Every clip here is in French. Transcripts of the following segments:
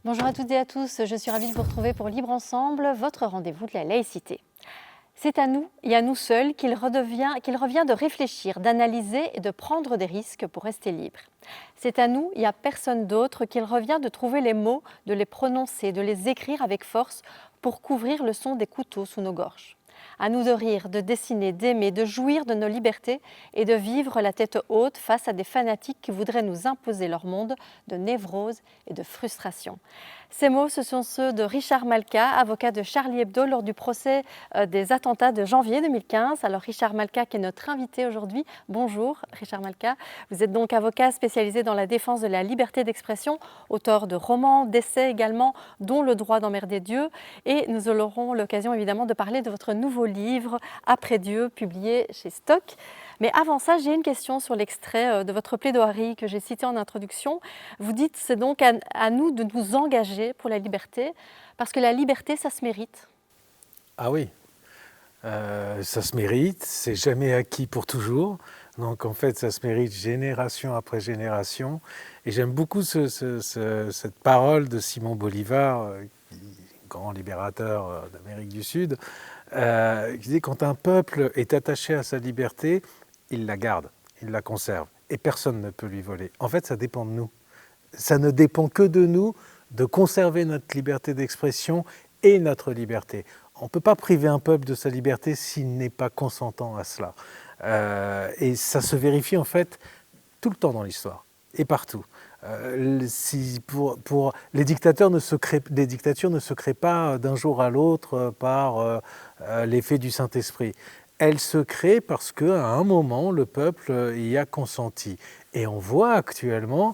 Bonjour à toutes et à tous, je suis ravie de vous retrouver pour Libre Ensemble, votre rendez-vous de la laïcité. C'est à nous et à nous seuls qu'il revient de réfléchir, d'analyser et de prendre des risques pour rester libres. C'est à nous et à personne d'autre qu'il revient de trouver les mots, de les prononcer, de les écrire avec force pour couvrir le son des couteaux sous nos gorges. À nous de rire, de dessiner, d'aimer, de jouir de nos libertés et de vivre la tête haute face à des fanatiques qui voudraient nous imposer leur monde de névrose et de frustration. Ces mots, ce sont ceux de Richard Malka, avocat de Charlie Hebdo lors du procès des attentats de janvier 2015. Alors Richard Malka qui est notre invité aujourd'hui. Bonjour Richard Malka. Vous êtes donc avocat spécialisé dans la défense de la liberté d'expression, auteur de romans, d'essais également, dont Le droit d'emmerder Dieu. Et nous aurons l'occasion évidemment de parler de votre nouveau livre, Après Dieu, publié chez Stock. Mais avant ça, j'ai une question sur l'extrait de votre plaidoirie que j'ai cité en introduction. Vous dites c'est donc à nous de nous engager pour la liberté, parce que la liberté, ça se mérite. Ah oui, ça se mérite, c'est jamais acquis pour toujours. Donc en fait, ça se mérite génération après génération. Et j'aime beaucoup cette parole de Simon Bolivar, grand libérateur d'Amérique du Sud, qui disait quand un peuple est attaché à sa liberté, il la garde, il la conserve. Et personne ne peut lui voler. En fait, ça dépend de nous. Ça ne dépend que de nous de conserver notre liberté d'expression et notre liberté. On ne peut pas priver un peuple de sa liberté s'il n'est pas consentant à cela. Et ça se vérifie en fait tout le temps dans l'histoire et partout. Les dictatures ne se créent pas d'un jour à l'autre par l'effet du Saint-Esprit. Elles se créent parce qu'à un moment, le peuple y a consenti. Et on voit actuellement,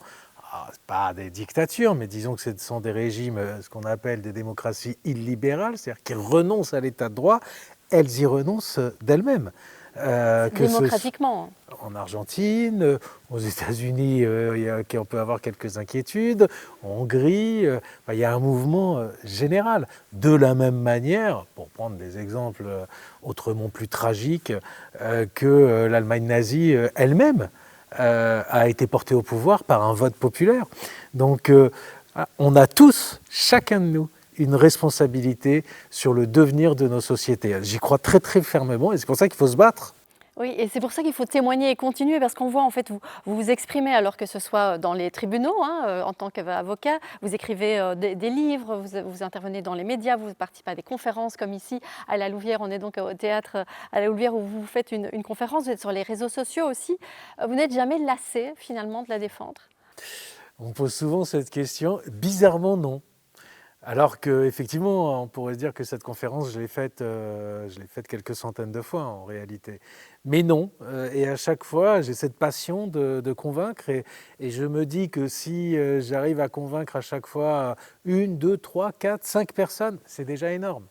pas des dictatures, mais disons que ce sont des régimes, ce qu'on appelle des démocraties illibérales, c'est-à-dire qui renoncent à l'état de droit, elles y renoncent d'elles-mêmes. Démocratiquement. En Argentine, aux États-Unis, on peut avoir quelques inquiétudes, en Hongrie, il y a un mouvement général. De la même manière, pour prendre des exemples autrement plus tragiques, que l'Allemagne nazie elle-même a été portée au pouvoir par un vote populaire. Donc on a tous, chacun de nous, une responsabilité sur le devenir de nos sociétés. J'y crois très très fermement et c'est pour ça qu'il faut se battre. Oui, et c'est pour ça qu'il faut témoigner et continuer, parce qu'on voit en fait, vous vous exprimez alors que ce soit dans les tribunaux, en tant qu'avocat, vous écrivez des livres, vous intervenez dans les médias, vous participez à des conférences comme ici à la Louvière, on est donc au théâtre à la Louvière où vous faites une conférence, vous êtes sur les réseaux sociaux aussi. Vous n'êtes jamais lassé finalement de la défendre? On pose souvent cette question, bizarrement non. Alors qu'effectivement, on pourrait se dire que cette conférence, je l'ai faite quelques centaines de fois en réalité. Mais non, et à chaque fois, j'ai cette passion de convaincre et je me dis que si j'arrive à convaincre à chaque fois 1, 2, 3, 4, 5 personnes, c'est déjà énorme.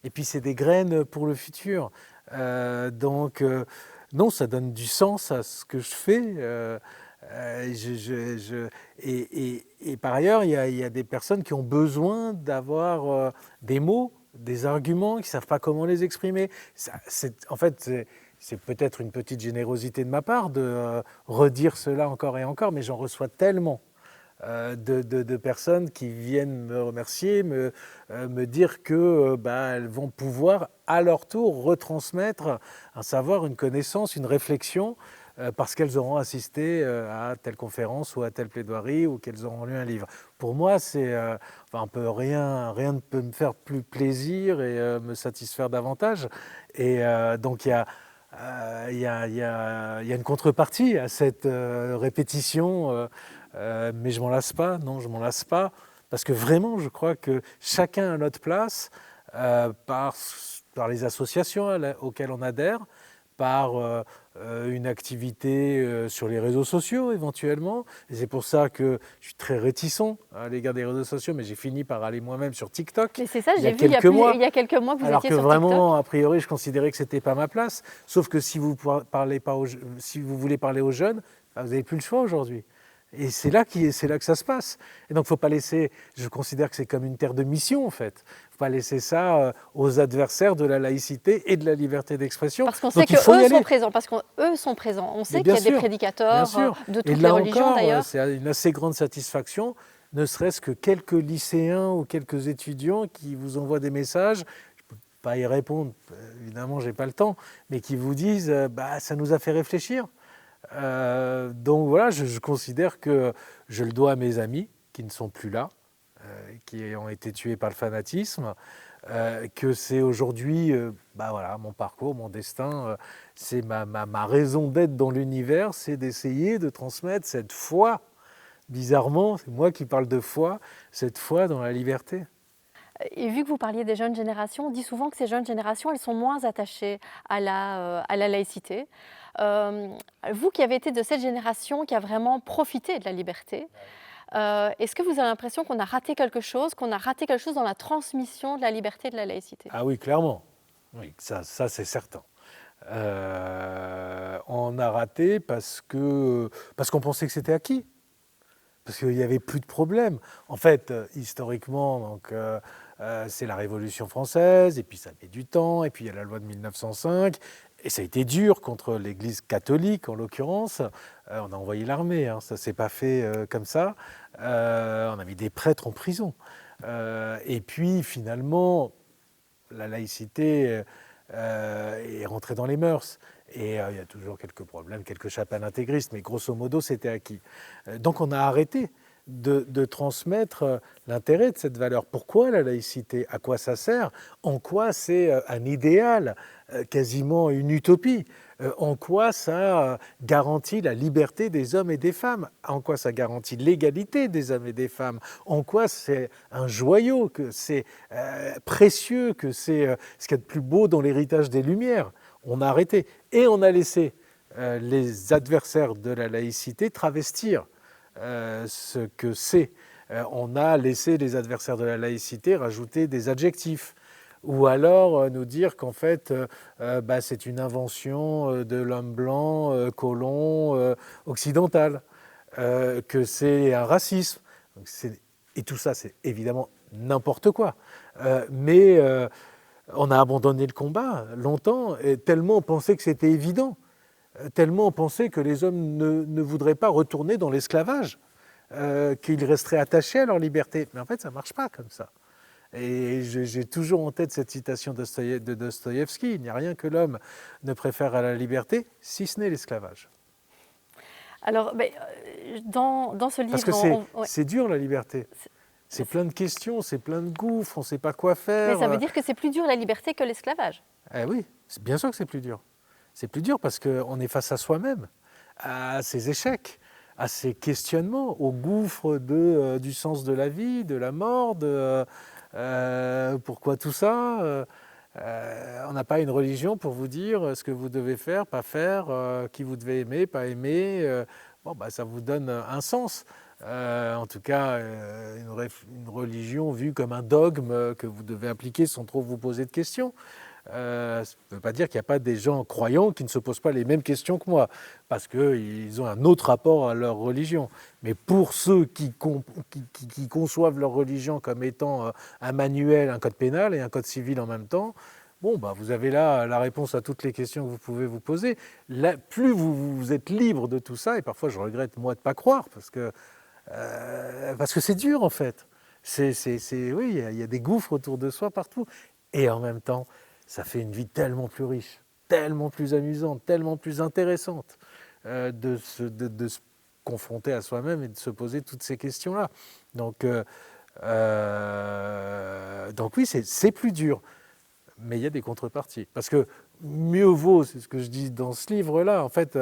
Et puis c'est des graines pour le futur. Donc non, ça donne du sens à ce que je fais. Et par ailleurs, il y a des personnes qui ont besoin d'avoir des mots, des arguments, qui ne savent pas comment les exprimer. En fait, c'est peut-être une petite générosité de ma part de redire cela encore et encore, mais j'en reçois tellement de personnes qui viennent me remercier, me dire que elles vont pouvoir à leur tour retransmettre un savoir, une connaissance, une réflexion parce qu'elles auront assisté à telle conférence ou à telle plaidoirie ou qu'elles auront lu un livre. Pour moi, rien ne peut me faire plus plaisir et me satisfaire davantage. Et donc il y a une contrepartie à cette répétition, mais je m'en lasse pas. Non, je m'en lasse pas parce que vraiment, je crois que chacun à notre place, par les associations auxquelles on adhère, par une activité sur les réseaux sociaux éventuellement. Et c'est pour ça que je suis très réticent à l'égard des réseaux sociaux, mais j'ai fini par aller moi-même sur TikTok. Mais c'est ça, j'ai vu il y a quelques mois que vous étiez sur TikTok. Alors que vraiment, a priori, je considérais que ce n'était pas ma place. Sauf que si vous voulez parler aux jeunes, vous n'avez plus le choix aujourd'hui. Et c'est là que ça se passe. Et donc, il ne faut pas laisser, je considère que c'est comme une terre de mission, en fait. Il ne faut pas laisser ça aux adversaires de la laïcité et de la liberté d'expression. Parce qu'on sait qu'eux sont présents, sont présents. On sait qu'il y a des prédicateurs de toutes les religions, d'ailleurs. C'est une assez grande satisfaction ne serait-ce que quelques lycéens ou quelques étudiants qui vous envoient des messages, je ne peux pas y répondre, évidemment je n'ai pas le temps, mais qui vous disent bah, ça nous a fait réfléchir. Donc voilà, je considère que je le dois à mes amis qui ne sont plus là, qui ont été tués par le fanatisme, que c'est aujourd'hui bah voilà, mon parcours, mon destin, c'est ma raison d'être dans l'univers, c'est d'essayer de transmettre cette foi. Bizarrement, c'est moi qui parle de foi, cette foi dans la liberté. Et vu que vous parliez des jeunes générations, on dit souvent que ces jeunes générations, elles sont moins attachées à la laïcité. Vous qui avez été de cette génération qui a vraiment profité de la liberté, est-ce que vous avez l'impression qu'on a raté quelque chose dans la transmission de la liberté et de la laïcité? Ah oui, clairement. Oui, ça c'est certain. On a raté parce qu'on pensait que c'était acquis. Parce qu'il n'y avait plus de problème. En fait, historiquement, donc, c'est la Révolution française, et puis ça met du temps, et puis il y a la loi de 1905, et ça a été dur contre l'Église catholique, en l'occurrence. On a envoyé l'armée, hein, ça ne s'est pas fait comme ça. On a mis des prêtres en prison. Et puis, finalement, la laïcité est rentrée dans les mœurs. Et il y a toujours quelques problèmes, quelques chapelles intégristes, mais grosso modo, c'était acquis. Donc on a arrêté de transmettre l'intérêt de cette valeur. Pourquoi la laïcité? À quoi ça sert? En quoi c'est un idéal, quasiment une utopie? En quoi ça garantit la liberté des hommes et des femmes? En quoi ça garantit l'égalité des hommes et des femmes? En quoi c'est un joyau, que c'est précieux, que c'est ce qu'il y a de plus beau dans l'héritage des Lumières? On a arrêté. Et on a laissé les adversaires de la laïcité travestir ce que c'est. On a laissé les adversaires de la laïcité rajouter des adjectifs. Ou alors nous dire qu'en fait, bah, c'est une invention de l'homme blanc, colon, occidental, que c'est un racisme. Et tout ça, c'est évidemment n'importe quoi. Mais on a abandonné le combat longtemps, et tellement on pensait que c'était évident, tellement on pensait que les hommes ne voudraient pas retourner dans l'esclavage, qu'ils resteraient attachés à leur liberté. Mais en fait, ça ne marche pas comme ça. Et j'ai toujours en tête cette citation de Dostoïevski, il n'y a rien que l'homme ne préfère à la liberté, si ce n'est l'esclavage. Alors, dans ce livre... Parce que c'est dur la liberté. C'est plein de questions, c'est plein de gouffres, on ne sait pas quoi faire. Mais ça veut dire que c'est plus dur la liberté que l'esclavage. Eh oui, bien sûr que c'est plus dur. C'est plus dur parce qu'on est face à soi-même, à ses échecs, à ses questionnements, au gouffre du sens de la vie, de la mort, pourquoi tout ça. On n'a pas une religion pour vous dire ce que vous devez faire, pas faire, qui vous devez aimer, pas aimer. Bon, bah, ça vous donne un sens. En tout cas, une religion vue comme un dogme que vous devez appliquer sans trop vous poser de questions. Ça ne veut pas dire qu'il n'y a pas des gens croyants qui ne se posent pas les mêmes questions que moi, parce qu'ils ont un autre rapport à leur religion. Mais pour ceux qui conçoivent leur religion comme étant un manuel, un code pénal et un code civil en même temps, bon, bah, vous avez là la réponse à toutes les questions que vous pouvez vous poser. Là, plus vous êtes libre de tout ça, et parfois je regrette moi de ne pas croire, parce que c'est dur en fait. Oui, il y a des gouffres autour de soi partout. Et en même temps, ça fait une vie tellement plus riche, tellement plus amusante, tellement plus intéressante de se confronter à soi-même et de se poser toutes ces questions-là. Donc oui, c'est plus dur. Mais il y a des contreparties. Parce que mieux vaut, c'est ce que je dis dans ce livre-là, en fait,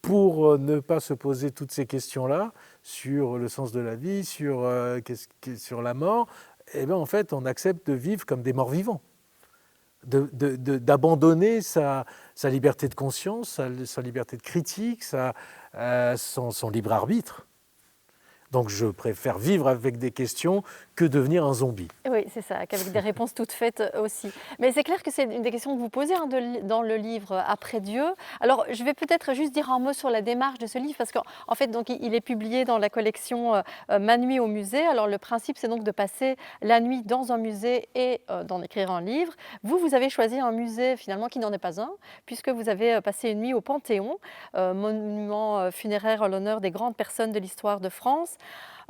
pour ne pas se poser toutes ces questions-là sur le sens de la vie, sur la mort, eh bien, en fait, on accepte de vivre comme des morts vivants, d'abandonner sa liberté de conscience, sa liberté de critique, son libre arbitre. Donc je préfère vivre avec des questions que devenir un zombie. Oui, c'est ça, qu'avec des réponses toutes faites aussi. Mais c'est clair que c'est une des questions que vous posez dans le livre Après Dieu. Alors, je vais peut-être juste dire un mot sur la démarche de ce livre, parce qu'en fait, donc, il est publié dans la collection Ma nuit au musée. Alors, le principe, c'est donc de passer la nuit dans un musée et d'en écrire un livre. Vous avez choisi un musée, finalement, qui n'en est pas un, puisque vous avez passé une nuit au Panthéon, monument funéraire en l'honneur des grandes personnes de l'histoire de France.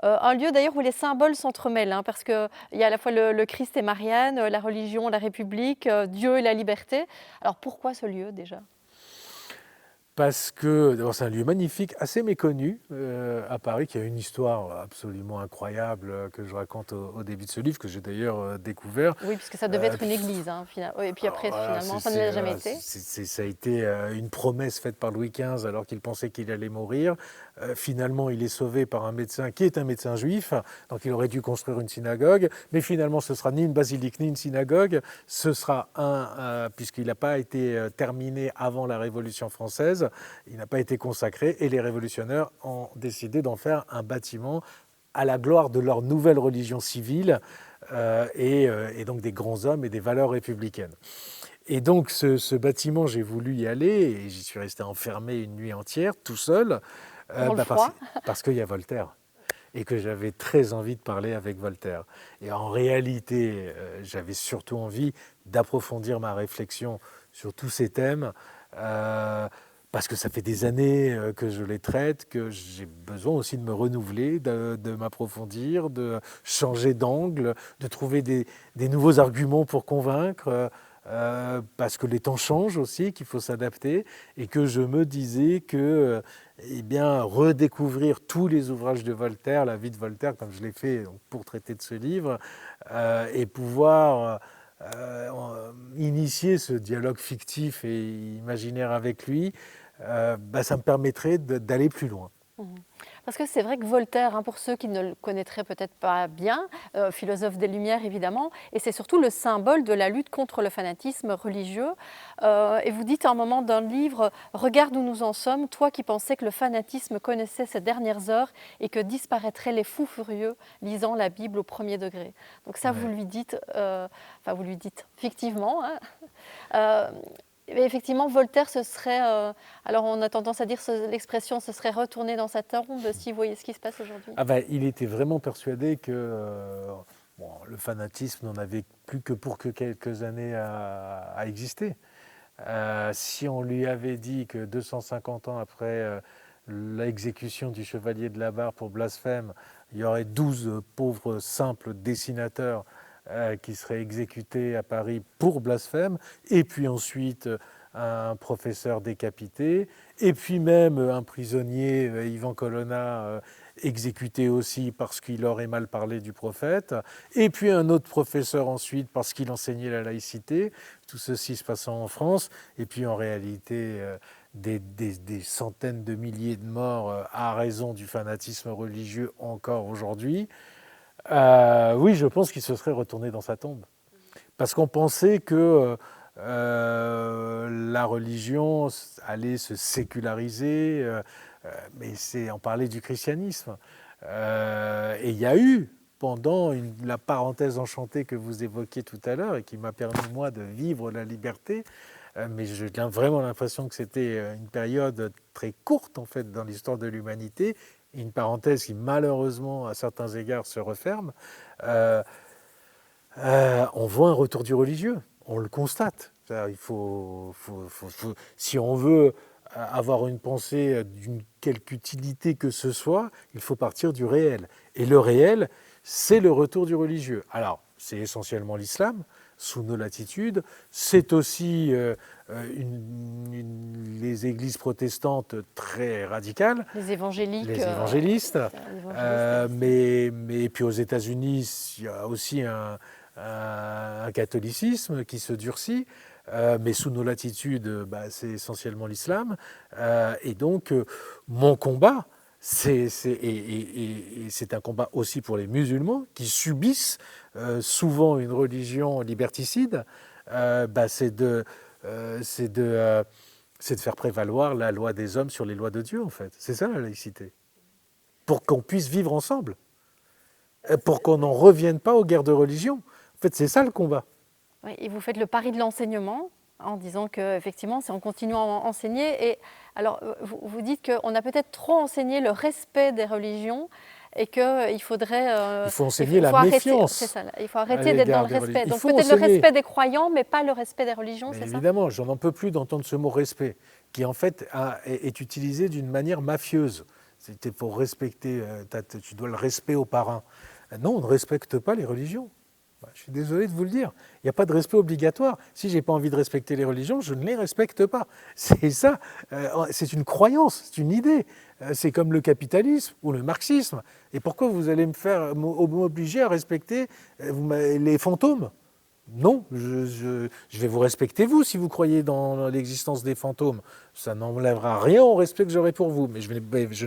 Un lieu d'ailleurs où les symboles s'entremêlent, hein, parce qu'il y a à la fois le Christ et Marianne, la religion, la République, Dieu et la liberté. Alors pourquoi ce lieu déjà? Parce que d'abord, c'est un lieu magnifique, assez méconnu à Paris, qui a une histoire absolument incroyable que je raconte au début de ce livre, que j'ai d'ailleurs découvert. Oui, puisque ça devait être une église, hein, et puis après, Voilà, finalement, ça ne l'a jamais voilà, été. ça a été une promesse faite par Louis XV alors qu'il pensait qu'il allait mourir. Finalement, il est sauvé par un médecin qui est un médecin juif, donc il aurait dû construire une synagogue, mais finalement, ce sera ni une basilique ni une synagogue, ce sera puisqu'il n'a pas été terminé avant la Révolution française, il n'a pas été consacré, et les révolutionnaires ont décidé d'en faire un bâtiment à la gloire de leur nouvelle religion civile, et donc des grands hommes et des valeurs républicaines. Et donc ce bâtiment, j'ai voulu y aller et j'y suis resté enfermé une nuit entière, tout seul, Dans le froid. parce qu'il y a Voltaire et que j'avais très envie de parler avec Voltaire. Et en réalité, j'avais surtout envie d'approfondir ma réflexion sur tous ces thèmes, parce que ça fait des années que je les traite, que j'ai besoin aussi de me renouveler, de m'approfondir, de changer d'angle, de trouver des nouveaux arguments pour convaincre. Parce que les temps changent aussi, qu'il faut s'adapter, et que je me disais que eh bien, redécouvrir tous les ouvrages de Voltaire, la vie de Voltaire, comme je l'ai fait donc, pour traiter de ce livre, et pouvoir initier ce dialogue fictif et imaginaire avec lui, ça me permettrait d'aller plus loin. Mhm. Parce que c'est vrai que Voltaire, hein, pour ceux qui ne le connaîtraient peut-être pas bien, philosophe des Lumières évidemment, et c'est surtout le symbole de la lutte contre le fanatisme religieux. Et vous dites à un moment dans le livre, « Regarde où nous en sommes, toi qui pensais que le fanatisme connaissait ses dernières heures et que disparaîtraient les fous furieux lisant la Bible au premier degré. » Donc ça, Ouais. vous lui dites, vous lui dites fictivement, hein. Mais effectivement, Voltaire, ce serait, alors on a tendance à dire l'expression, ce serait retourner dans sa tombe si vous voyez ce qui se passe aujourd'hui. Il était vraiment persuadé que le fanatisme n'en avait plus que pour que quelques années à exister. Si on lui avait dit que 250 ans après l'exécution du chevalier de la Barre pour blasphème, il y aurait 12 pauvres simples dessinateurs qui seraient exécutés à Paris pour blasphème, et puis ensuite un professeur décapité, et puis même un prisonnier, Ivan Colonna, exécuté aussi parce qu'il aurait mal parlé du prophète, et puis un autre professeur ensuite parce qu'il enseignait la laïcité, tout ceci se passant en France, et puis en réalité des centaines de milliers de morts à raison du fanatisme religieux encore aujourd'hui. Oui, je pense qu'il se serait retourné dans sa tombe. Parce qu'on pensait que la religion allait se séculariser, mais on parlait du christianisme. Et il y a eu, pendant la parenthèse enchantée que vous évoquiez tout à l'heure et qui m'a permis, moi, de vivre la liberté, mais j'ai vraiment l'impression que c'était une période très courte, en fait, dans l'histoire de l'humanité, une parenthèse qui, malheureusement, à certains égards, se referme. On voit un retour du religieux, on le constate. Il si on veut avoir une pensée d'une quelque utilité que ce soit, il faut partir du réel. Et le réel, c'est le retour du religieux. Alors, c'est essentiellement l'islam, sous nos latitudes. C'est aussi les églises protestantes très radicales. Les évangéliques. Les évangélistes. Mais puis aux États-Unis, il y a aussi un catholicisme qui se durcit, mais sous nos latitudes, c'est essentiellement l'islam. Et donc, mon combat, c'est un combat aussi pour les musulmans qui subissent souvent une religion liberticide, c'est de faire prévaloir la loi des hommes sur les lois de Dieu, en fait. C'est ça la laïcité. Pour qu'on puisse vivre ensemble. Pour qu'on n'en revienne pas aux guerres de religion. En fait, c'est ça le combat. Oui, et vous faites le pari de l'enseignement en disant qu'effectivement, c'est en continuant à enseigner. Et alors, vous dites qu'on a peut-être trop enseigné le respect des religions et qu'il faudrait... il faut enseigner la méfiance. C'est ça, il faut arrêter d'être dans le respect. Donc peut-être le respect des croyants, mais pas le respect des religions, c'est ça ? Évidemment, j'en peux plus d'entendre ce mot respect, qui en fait est utilisé d'une manière mafieuse. Il faut respecter, tu dois le respect aux parrains. Non, on ne respecte pas les religions. Je suis désolé de vous le dire. Il n'y a pas de respect obligatoire. Si je n'ai pas envie de respecter les religions, je ne les respecte pas. C'est ça. C'est une croyance, c'est une idée. C'est comme le capitalisme ou le marxisme. Et pourquoi vous allez m'obliger à respecter les fantômes ? Non, je vais vous respecter vous si vous croyez dans l'existence des fantômes. Ça n'enlèvera rien au respect que j'aurai pour vous. Mais je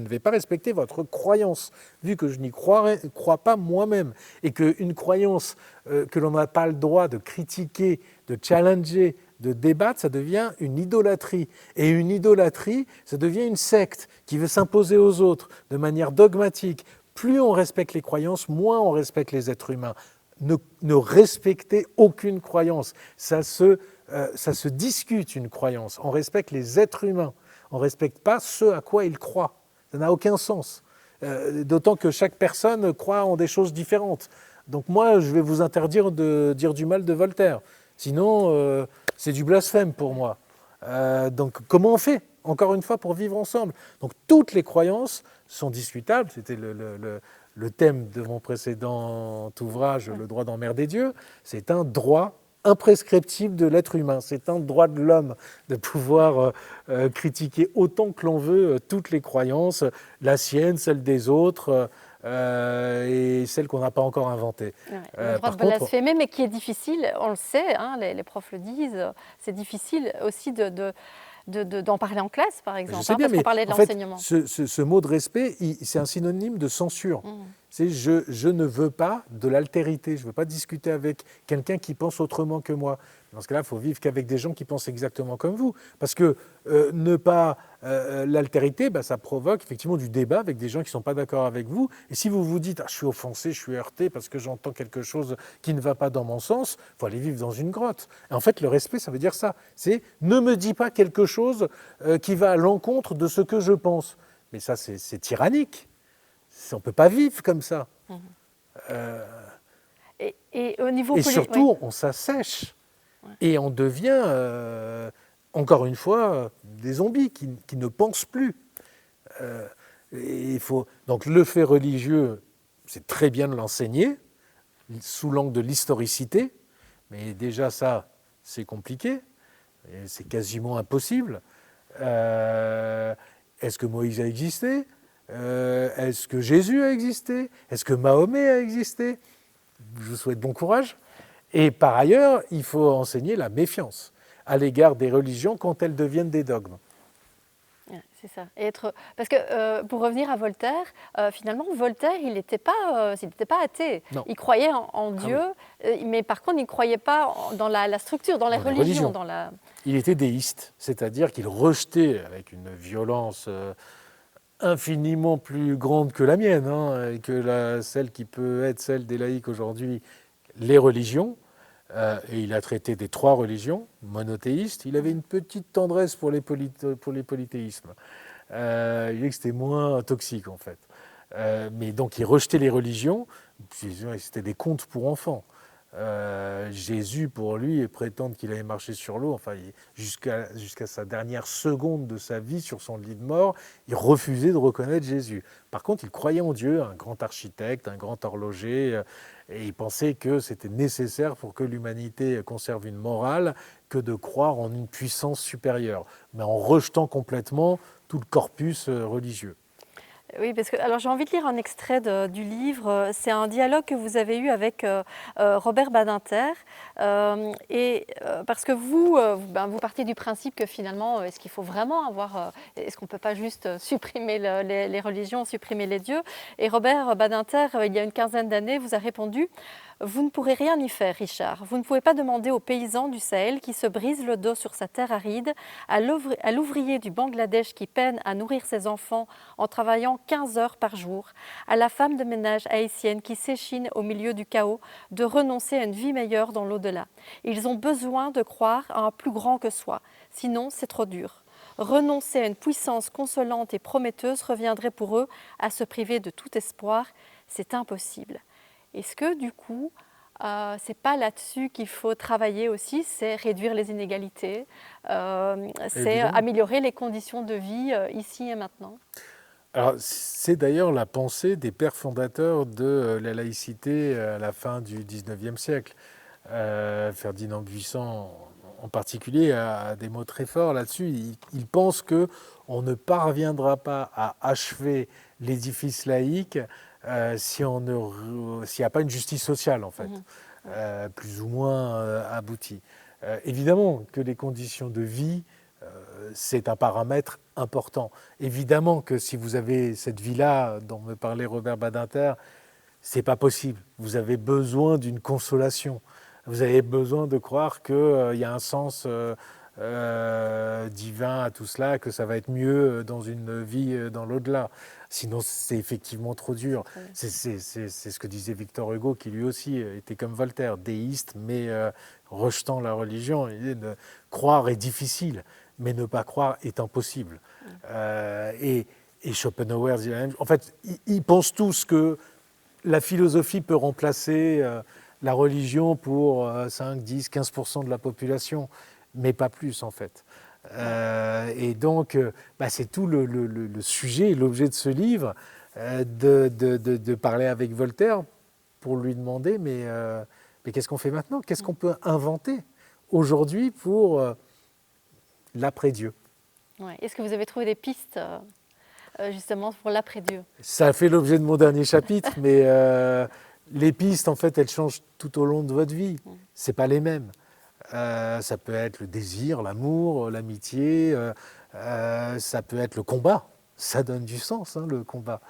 ne vais pas respecter votre croyance, vu que je n'y crois pas moi-même. Et qu'une croyance que l'on n'a pas le droit de critiquer, de challenger, de débattre, ça devient une idolâtrie. Et une idolâtrie, ça devient une secte qui veut s'imposer aux autres de manière dogmatique. Plus on respecte les croyances, moins on respecte les êtres humains. Ne respectez aucune croyance. Ça se discute, une croyance. On respecte les êtres humains. On ne respecte pas ce à quoi ils croient. Ça n'a aucun sens. D'autant que chaque personne croit en des choses différentes. Donc moi, je vais vous interdire de dire du mal de Voltaire. Sinon, c'est du blasphème pour moi. Donc comment on fait, encore une fois, pour vivre ensemble ? Donc toutes les croyances sont discutables. C'était le thème de mon précédent ouvrage, Le droit d'emmerder Dieu. C'est un droit imprescriptible de l'être humain. C'est un droit de l'homme de pouvoir critiquer autant que l'on veut toutes les croyances, la sienne, celle des autres, et celle qu'on n'a pas encore inventée. Ouais, le droit de blasphémer, mais qui est difficile, on le sait, hein, les profs le disent, c'est difficile aussi d'en parler en classe, par exemple, parce qu'on parlait de l'enseignement. Ce mot de respect, c'est un synonyme de censure. C'est je ne veux pas de l'altérité, je ne veux pas discuter avec quelqu'un qui pense autrement que moi. Dans ce cas-là, il faut vivre qu'avec des gens qui pensent exactement comme vous. Parce que ne pas l'altérité, ça provoque effectivement du débat avec des gens qui ne sont pas d'accord avec vous. Et si vous vous dites « je suis offensé, je suis heurté parce que j'entends quelque chose qui ne va pas dans mon sens », il faut aller vivre dans une grotte. Et en fait, le respect, ça veut dire ça. C'est « ne me dis pas quelque chose qui va à l'encontre de ce que je pense ». Mais ça, c'est tyrannique. On ne peut pas vivre comme ça. Et au niveau et surtout, on s'assèche. Ouais. Et on devient, encore une fois, des zombies qui ne pensent plus. Donc le fait religieux, c'est très bien de l'enseigner, sous l'angle de l'historicité, mais déjà ça, c'est compliqué, et c'est quasiment impossible. Est-ce que Moïse a existé ? Est-ce que Jésus a existé ? Est-ce que Mahomet a existé ? Je vous souhaite bon courage. Et par ailleurs, il faut enseigner la méfiance à l'égard des religions quand elles deviennent des dogmes. C'est ça. Parce que pour revenir à Voltaire, finalement, Voltaire, il n'était pas athée. Non. Il croyait en Dieu, oui. Mais par contre, il ne croyait pas dans la structure, dans les religions. Il était déiste, c'est-à-dire qu'il rejetait avec une violence infiniment plus grande que la mienne, et que celle qui peut être celle des laïcs aujourd'hui, les religions. Et il a traité des 3 religions monothéistes. Il avait une petite tendresse pour les polythéismes. Il disait que c'était moins toxique, en fait. Mais donc, il rejetait les religions. C'était des contes pour enfants. Jésus, pour lui, prétendre qu'il avait marché sur l'eau, jusqu'à sa dernière seconde de sa vie sur son lit de mort, il refusait de reconnaître Jésus. Par contre, il croyait en Dieu, un grand architecte, un grand horloger, et il pensait que c'était nécessaire pour que l'humanité conserve une morale que de croire en une puissance supérieure, mais en rejetant complètement tout le corpus religieux. Oui, parce que alors j'ai envie de lire un extrait du livre. C'est un dialogue que vous avez eu avec Robert Badinter, parce que vous partez du principe que finalement, est-ce qu'il faut vraiment est-ce qu'on ne peut pas juste supprimer les religions, supprimer les dieux ? Et Robert Badinter, il y a une quinzaine d'années, vous a répondu: vous ne pourrez rien y faire, Richard. Vous ne pouvez pas demander aux paysans du Sahel qui se brisent le dos sur sa terre aride, à l'ouvrier du Bangladesh qui peine à nourrir ses enfants en travaillant 15 heures par jour, à la femme de ménage haïtienne qui s'échine au milieu du chaos, de renoncer à une vie meilleure dans l'au-delà. Ils ont besoin de croire à un plus grand que soi, sinon c'est trop dur. Renoncer à une puissance consolante et prometteuse reviendrait pour eux à se priver de tout espoir. C'est impossible. Est-ce que du coup, c'est pas là-dessus qu'il faut travailler aussi, c'est réduire les inégalités, c'est améliorer les conditions de vie ici et maintenant ? Alors, c'est d'ailleurs la pensée des pères fondateurs de la laïcité à la fin du XIXe siècle. Ferdinand Buisson, en particulier, a des mots très forts là-dessus. Il pense que on ne parviendra pas à achever l'édifice laïque si s'il n'y a pas une justice sociale, en fait, Mhm. Ouais. plus ou moins aboutie. Évidemment que les conditions de vie, c'est un paramètre important. Évidemment que si vous avez cette vie-là dont me parlait Robert Badinter, c'est pas possible. Vous avez besoin d'une consolation. Vous avez besoin de croire qu'il y a un sens divin à tout cela, que ça va être mieux dans une vie dans l'au-delà. Sinon, c'est effectivement trop dur. Trop bien. C'est ce que disait Victor Hugo, qui lui aussi était comme Voltaire, déiste, mais rejetant la religion. Il disait, croire est difficile, mais ne pas croire est impossible. Et Schopenhauer dit la même chose. En fait, ils pensent tous que la philosophie peut remplacer la religion pour 5, 10, 15% de la population, mais pas plus en fait. Et donc, c'est tout le sujet, l'objet de ce livre, de parler avec Voltaire pour lui demander, mais qu'est-ce qu'on fait maintenant? Qu'est-ce qu'on peut inventer aujourd'hui pour l'après-Dieu? Ouais. Est-ce que vous avez trouvé des pistes justement pour l'après-Dieu? Ça a fait l'objet de mon dernier chapitre, mais les pistes, en fait, elles changent tout au long de votre vie. C'est pas les mêmes. Ça peut être le désir, l'amour, l'amitié. Ça peut être le combat. Ça donne du sens, hein, le combat.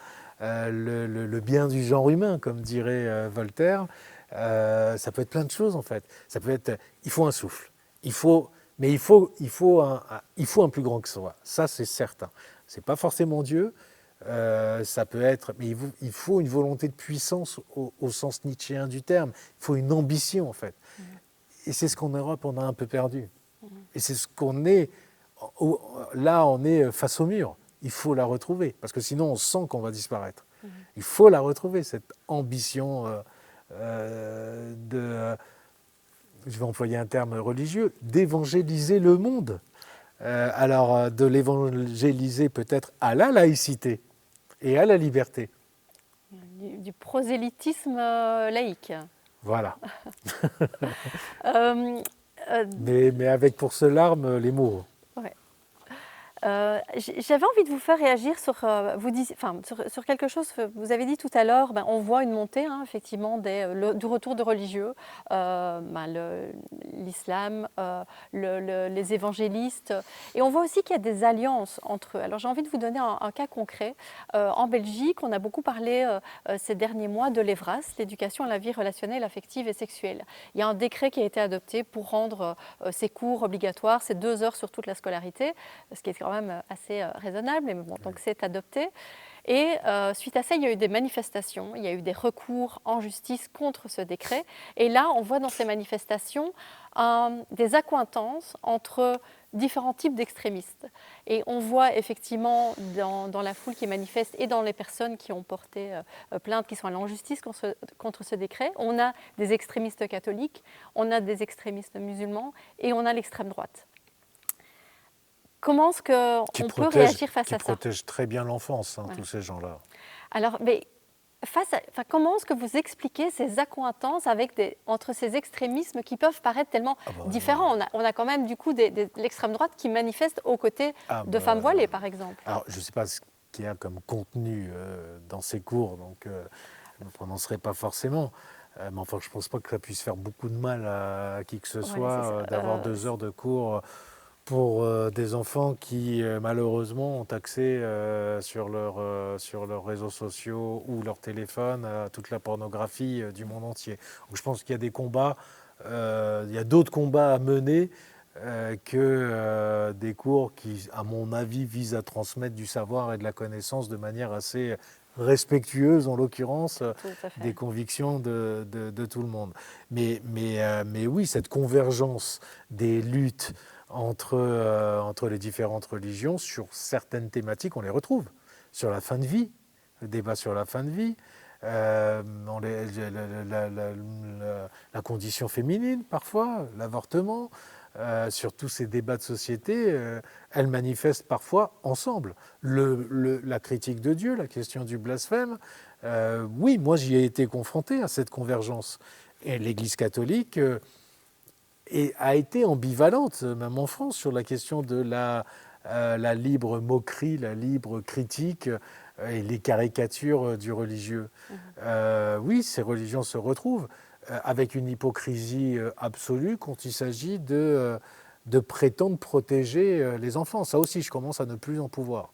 Le bien du genre humain, comme dirait Voltaire. Ça peut être plein de choses, en fait. Ça peut être. Il faut un souffle. Mais il faut un plus grand que soi. Ça, c'est certain. C'est pas forcément Dieu. Ça peut être, mais il faut une volonté de puissance au sens nietzschéen du terme. Il faut une ambition en fait. Et c'est ce qu'en Europe on a un peu perdu. Et c'est ce qu'on est. Là, on est face au mur. Il faut la retrouver parce que sinon on sent qu'on va disparaître. Il faut la retrouver cette ambition je vais employer un terme religieux, d'évangéliser le monde. Alors de l'évangéliser peut-être à la laïcité et à la liberté. Du prosélytisme laïque. Voilà. Euh, euh, Mais avec pour seule arme les mots. ouais. J'avais envie de vous faire réagir sur, sur quelque chose. Vous avez dit tout à l'heure, on voit une montée effectivement du retour de religieux, l'islam, les évangélistes, et on voit aussi qu'il y a des alliances entre eux. Alors j'ai envie de vous donner un cas concret. En Belgique, on a beaucoup parlé ces derniers mois de l'EVRAS, l'éducation à la vie relationnelle, affective et sexuelle. Il y a un décret qui a été adopté pour rendre ces cours obligatoires, ces 2 heures sur toute la scolarité, ce qui est quand même assez raisonnable, mais bon, donc c'est adopté. Et suite à ça, il y a eu des manifestations, il y a eu des recours en justice contre ce décret. Et là, on voit dans ces manifestations des accointances entre différents types d'extrémistes. Et on voit effectivement dans la foule qui manifeste et dans les personnes qui ont porté plainte, qui sont allées en justice contre ce décret, on a des extrémistes catholiques, on a des extrémistes musulmans et on a l'extrême droite. Comment est-ce qu'on peut réagir face à ça? Qui protègent très bien l'enfance, Voilà. tous ces gens-là. Alors, mais comment est-ce que vous expliquez ces accointances entre ces extrémismes qui peuvent paraître tellement différents? On a quand même du coup l'extrême droite qui manifeste aux côtés de femmes voilées, par exemple. Alors, je ne sais pas ce qu'il y a comme contenu dans ces cours, donc je ne prononcerai pas forcément. Mais enfin, je ne pense pas que ça puisse faire beaucoup de mal à qui que ce soit d'avoir 2 heures de cours pour des enfants qui malheureusement ont accès sur leurs réseaux sociaux ou leur téléphone à toute la pornographie du monde entier. Donc je pense qu'il y a des combats, il y a d'autres combats à mener que des cours qui, à mon avis, visent à transmettre du savoir et de la connaissance de manière assez respectueuse, en l'occurrence, des convictions de tout le monde. Mais oui, cette convergence des luttes entre les différentes religions, sur certaines thématiques, on les retrouve. Sur la fin de vie, le débat sur la fin de vie, la condition féminine parfois, l'avortement, sur tous ces débats de société, elles manifestent parfois ensemble. La critique de Dieu, la question du blasphème, oui, moi j'y ai été confronté à cette convergence. Et l'Église catholique a été ambivalente, même en France, sur la question de la libre moquerie, la libre critique et les caricatures du religieux. Oui, ces religions se retrouvent avec une hypocrisie absolue quand il s'agit de prétendre protéger les enfants. Ça aussi, je commence à ne plus en pouvoir.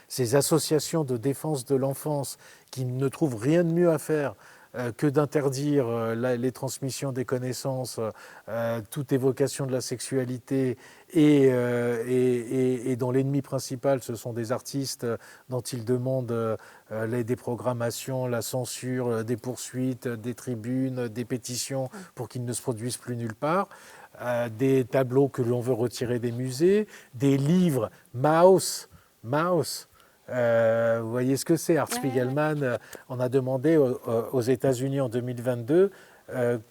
Ces associations de défense de l'enfance qui ne trouvent rien de mieux à faire que d'interdire les transmissions des connaissances, toute évocation de la sexualité, et dont l'ennemi principal, ce sont des artistes dont ils demandent les déprogrammations, la censure, des poursuites, des tribunes, des pétitions pour qu'ils ne se produisent plus nulle part, des tableaux que l'on veut retirer des musées, des livres Maus. Vous voyez ce que c'est, Art Spiegelman. On a demandé aux États-Unis en 2022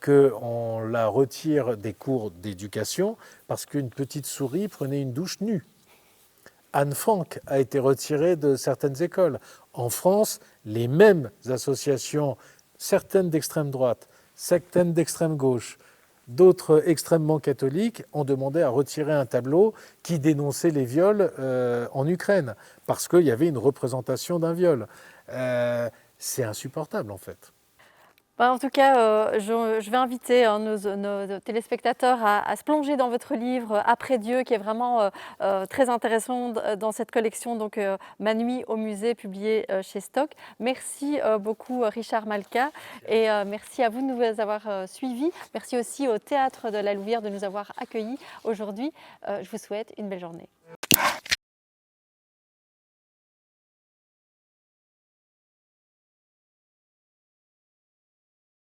qu'on la retire des cours d'éducation parce qu'une petite souris prenait une douche nue. Anne Frank a été retirée de certaines écoles. En France, les mêmes associations, certaines d'extrême droite, certaines d'extrême gauche, d'autres extrêmement catholiques, ont demandé à retirer un tableau qui dénonçait les viols en Ukraine, parce qu'il y avait une représentation d'un viol. C'est insupportable, en fait. En tout cas, je vais inviter nos téléspectateurs à se plonger dans votre livre Après Dieu, qui est vraiment très intéressant dans cette collection, donc Ma nuit au musée, publiée chez Stock. Merci beaucoup Richard Malka, et merci à vous de nous avoir suivis. Merci aussi au Théâtre de la Louvière de nous avoir accueillis aujourd'hui. Je vous souhaite une belle journée.